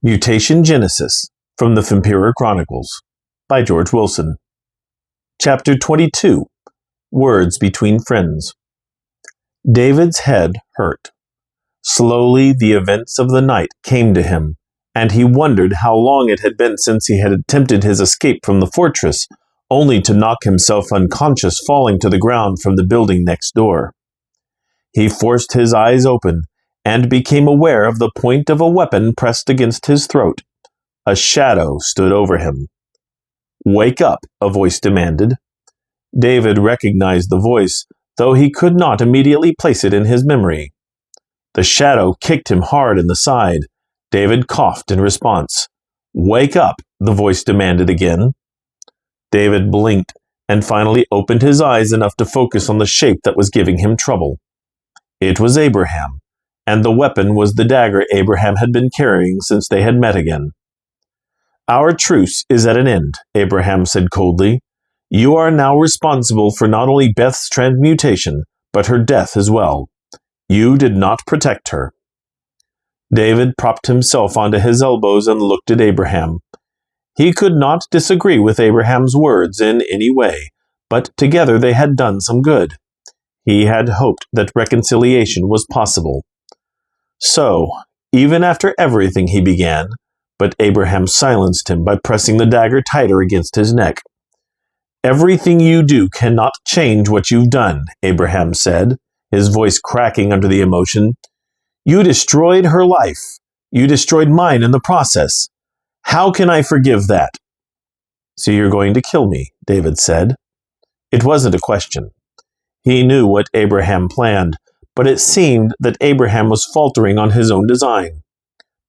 Mutation Genesis from the Fempiror Chronicles by George Willson. Chapter 22. Words Between Friends. David's head hurt. Slowly the events of the night came to him, and he wondered how long it had been since he had attempted his escape from the fortress, only to knock himself unconscious falling to the ground from the building next door. He forced his eyes open and became aware of the point of a weapon pressed against his throat. A shadow stood over him. "Wake up," a voice demanded. David recognized the voice, though he could not immediately place it in his memory. The shadow kicked him hard in the side. David coughed in response. "Wake up," the voice demanded again. David blinked and finally opened his eyes enough to focus on the shape that was giving him trouble. It was Abraham, and the weapon was the dagger Abraham had been carrying since they had met again. "Our truce is at an end," Abraham said coldly. "You are now responsible for not only Beth's transmutation, but her death as well. You did not protect her." David propped himself onto his elbows and looked at Abraham. He could not disagree with Abraham's words in any way, but together they had done some good. He had hoped that reconciliation was possible. "So, even after everything," he began, but Abraham silenced him by pressing the dagger tighter against his neck. "Everything you do cannot change what you've done," Abraham said, his voice cracking under the emotion. "You destroyed her life. You destroyed mine in the process. How can I forgive that?" "So you're going to kill me," David said. It wasn't a question. He knew what Abraham planned, but it seemed that Abraham was faltering on his own design.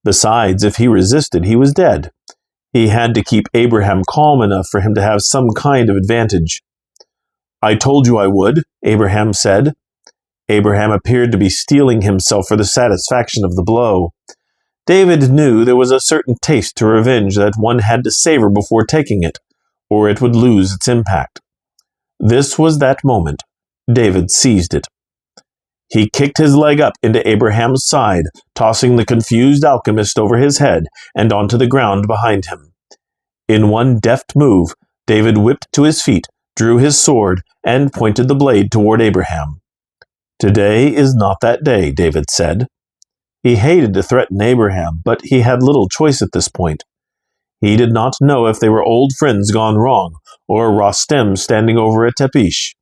Besides, if he resisted, he was dead. He had to keep Abraham calm enough for him to have some kind of advantage. "I told you I would," Abraham said. Abraham appeared to be steeling himself for the satisfaction of the blow. David knew there was a certain taste to revenge that one had to savor before taking it, or it would lose its impact. This was that moment. David seized it. He kicked his leg up into Abraham's side, tossing the confused alchemist over his head and onto the ground behind him. In one deft move, David whipped to his feet, drew his sword, and pointed the blade toward Abraham. "Today is not that day," David said. He hated to threaten Abraham, but he had little choice at this point. He did not know if they were old friends gone wrong, or Rostem standing over a tepish.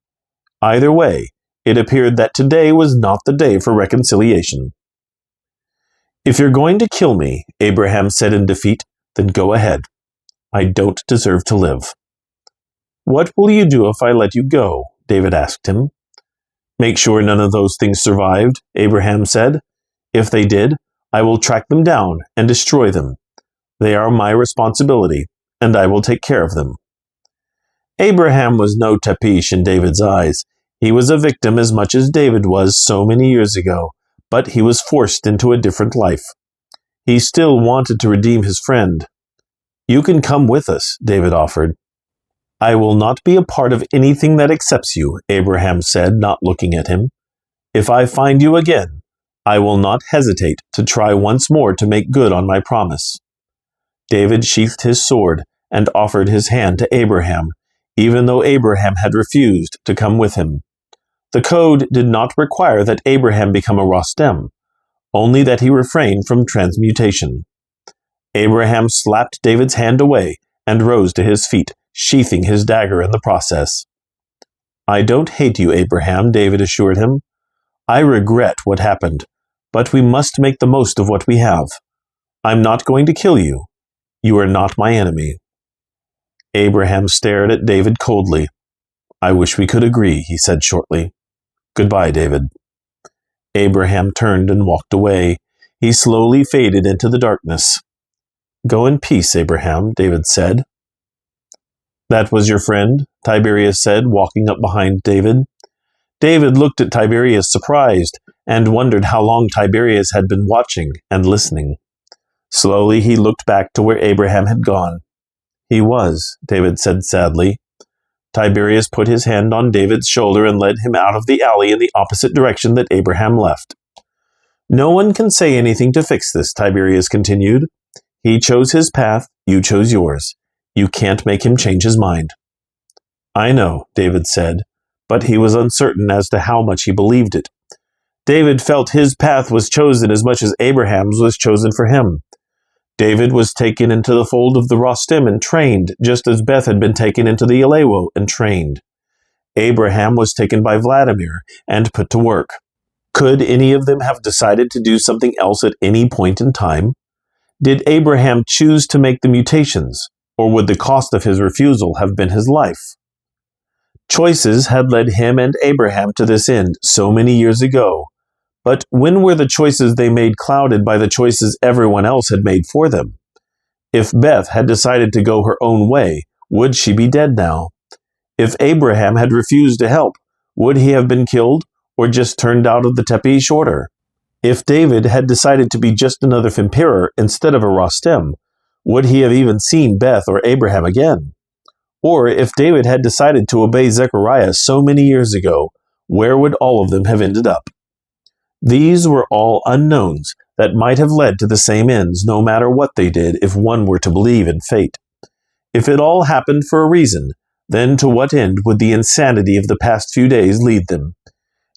Either way, it appeared that today was not the day for reconciliation. "If you're going to kill me," Abraham said in defeat, "then go ahead. I don't deserve to live." "What will you do if I let you go?" David asked him. "Make sure none of those things survived," Abraham said. "If they did, I will track them down and destroy them. They are my responsibility, and I will take care of them." Abraham was no tepish in David's eyes. He was a victim as much as David was so many years ago, but he was forced into a different life. He still wanted to redeem his friend. "You can come with us," David offered. "I will not be a part of anything that accepts you," Abraham said, not looking at him. "If I find you again, I will not hesitate to try once more to make good on my promise." David sheathed his sword and offered his hand to Abraham, even though Abraham had refused to come with him. The code did not require that Abraham become a Rostem, only that he refrain from transmutation. Abraham slapped David's hand away and rose to his feet, sheathing his dagger in the process. "I don't hate you, Abraham," David assured him. "I regret what happened, but we must make the most of what we have. I'm not going to kill you. You are not my enemy." Abraham stared at David coldly. "I wish we could agree," he said shortly. "Goodbye, David." Abraham turned and walked away. He slowly faded into the darkness. "Go in peace, Abraham," David said. "That was your friend?" Tiberius said, walking up behind David. David looked at Tiberius surprised, and wondered how long Tiberius had been watching and listening. Slowly he looked back to where Abraham had gone. "He was," David said sadly. Tiberius put his hand on David's shoulder and led him out of the alley in the opposite direction that Abraham left. "No one can say anything to fix this," Tiberius continued. He chose his path, you chose yours. You can't make him change his mind." "I know," David said, but he was uncertain as to how much he believed it. David felt his path was chosen as much as Abraham's was chosen for him. David was taken into the fold of the Rostim and trained, just as Beth had been taken into the Elewo and trained. Abraham was taken by Vladimir and put to work. Could any of them have decided to do something else at any point in time? Did Abraham choose to make the mutations, or would the cost of his refusal have been his life? Choices had led him and Abraham to this end so many years ago, but when were the choices they made clouded by the choices everyone else had made for them? If Beth had decided to go her own way, would she be dead now? If Abraham had refused to help, would he have been killed or just turned out of the Tepish order? If David had decided to be just another Fempiror instead of a Rostem, would he have even seen Beth or Abraham again? Or if David had decided to obey Zechariah so many years ago, where would all of them have ended up? These were all unknowns that might have led to the same ends no matter what they did if one were to believe in fate. If it all happened for a reason, then to what end would the insanity of the past few days lead them?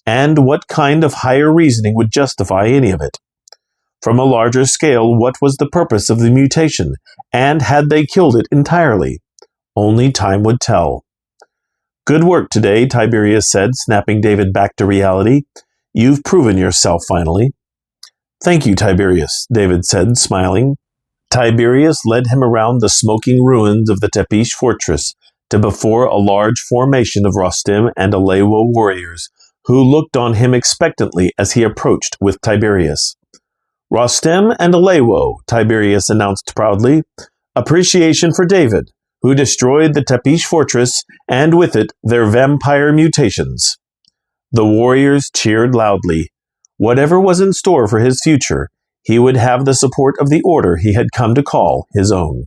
And what kind of higher reasoning would justify any of it? From a larger scale, what was the purpose of the mutation, and had they killed it entirely? Only time would tell. "Good work today," Tiberius said, snapping David back to reality. "You've proven yourself finally." "Thank you, Tiberius," David said, smiling. Tiberius led him around the smoking ruins of the Tepish fortress to before a large formation of Rostim and Elewo warriors, who looked on him expectantly as he approached with Tiberius. "Rostim and Elewo," Tiberius announced proudly. "Appreciation for David, who destroyed the Tepish fortress, and with it their vampire mutations." The warriors cheered loudly. Whatever was in store for his future, he would have the support of the order he had come to call his own.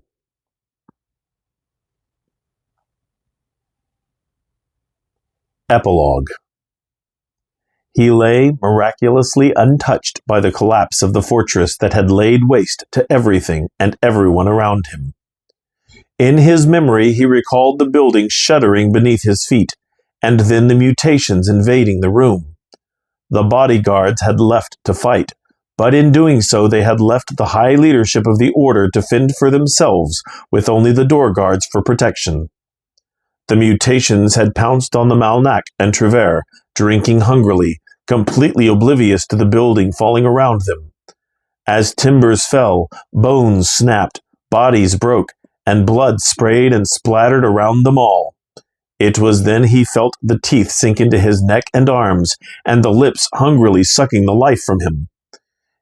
Epilogue. He lay miraculously untouched by the collapse of the fortress that had laid waste to everything and everyone around him. In his memory he recalled the building shuddering beneath his feet, and then the mutations invading the room. The bodyguards had left to fight, but in doing so they had left the high leadership of the order to fend for themselves with only the door guards for protection. The mutations had pounced on the Malnak and Trevere, drinking hungrily, completely oblivious to the building falling around them. As timbers fell, bones snapped, bodies broke, and blood sprayed and splattered around them all. It was then he felt the teeth sink into his neck and arms, and the lips hungrily sucking the life from him.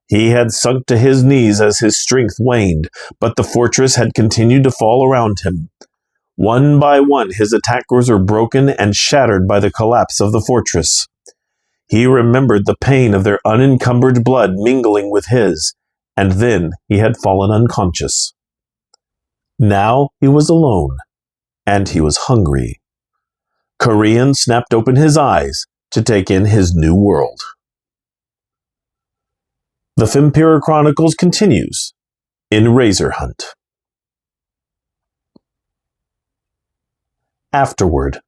He had sunk to his knees as his strength waned, but the fortress had continued to fall around him. One by one his attackers were broken and shattered by the collapse of the fortress. He remembered the pain of their unencumbered blood mingling with his, and then he had fallen unconscious. Now he was alone, and he was hungry. Korean snapped open his eyes to take in his new world. The Fempiror Chronicles continues in Razor Hunt. Afterword.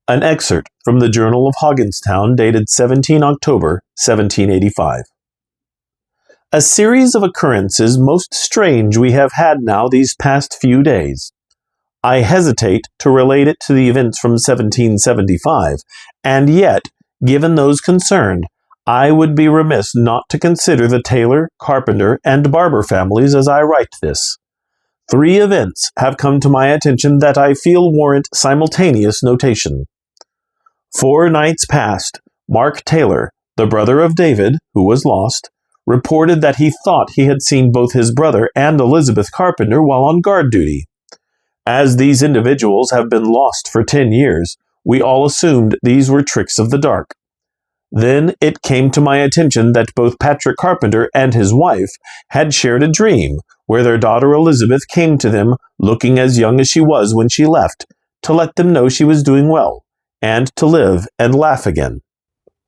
An excerpt from the Journal of Hogginstown dated 17 October 1785. A series of occurrences most strange we have had now these past few days. I hesitate to relate it to the events from 1775, and yet, given those concerned, I would be remiss not to consider the tailor, carpenter, and barber families as I write this. 3 events have come to my attention that I feel warrant simultaneous notation. 4 nights past, Mark Taylor, the brother of David, who was lost, reported that he thought he had seen both his brother and Elizabeth Carpenter while on guard duty. As these individuals have been lost for 10 years, we all assumed these were tricks of the dark. Then it came to my attention that both Patrick Carpenter and his wife had shared a dream where their daughter Elizabeth came to them, looking as young as she was when she left, to let them know she was doing well, and to live and laugh again.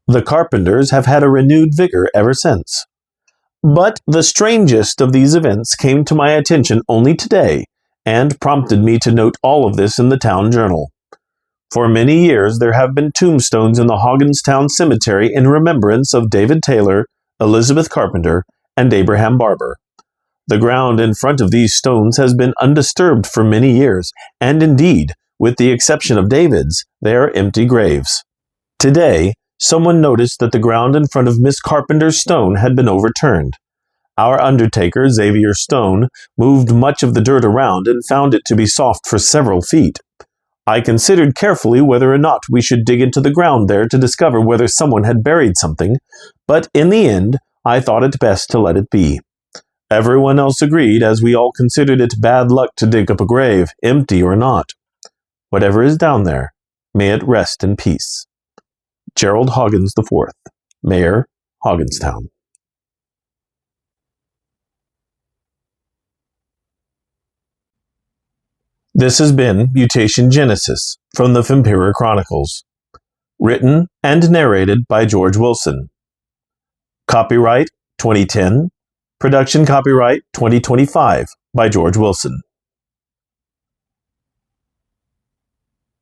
The Carpenters have had a renewed vigor ever since. But the strangest of these events came to my attention only today, and prompted me to note all of this in the town journal. For many years there have been tombstones in the Hogginstown Cemetery in remembrance of David Taylor, Elizabeth Carpenter, and Abraham Barber. The ground in front of these stones has been undisturbed for many years, and indeed, with the exception of David's, they are empty graves. Today, someone noticed that the ground in front of Miss Carpenter's stone had been overturned. Our undertaker, Xavier Stone, moved much of the dirt around and found it to be soft for several feet. I considered carefully whether or not we should dig into the ground there to discover whether someone had buried something, but in the end, I thought it best to let it be. Everyone else agreed, as we all considered it bad luck to dig up a grave, empty or not. Whatever is down there, may it rest in peace. Gerald Hoggins IV, Mayor, Hogginstown. This has been Mutation Genesis from the Fempiror Chronicles. Written and narrated by George Willson. Copyright 2010. Production copyright 2025 by George Willson.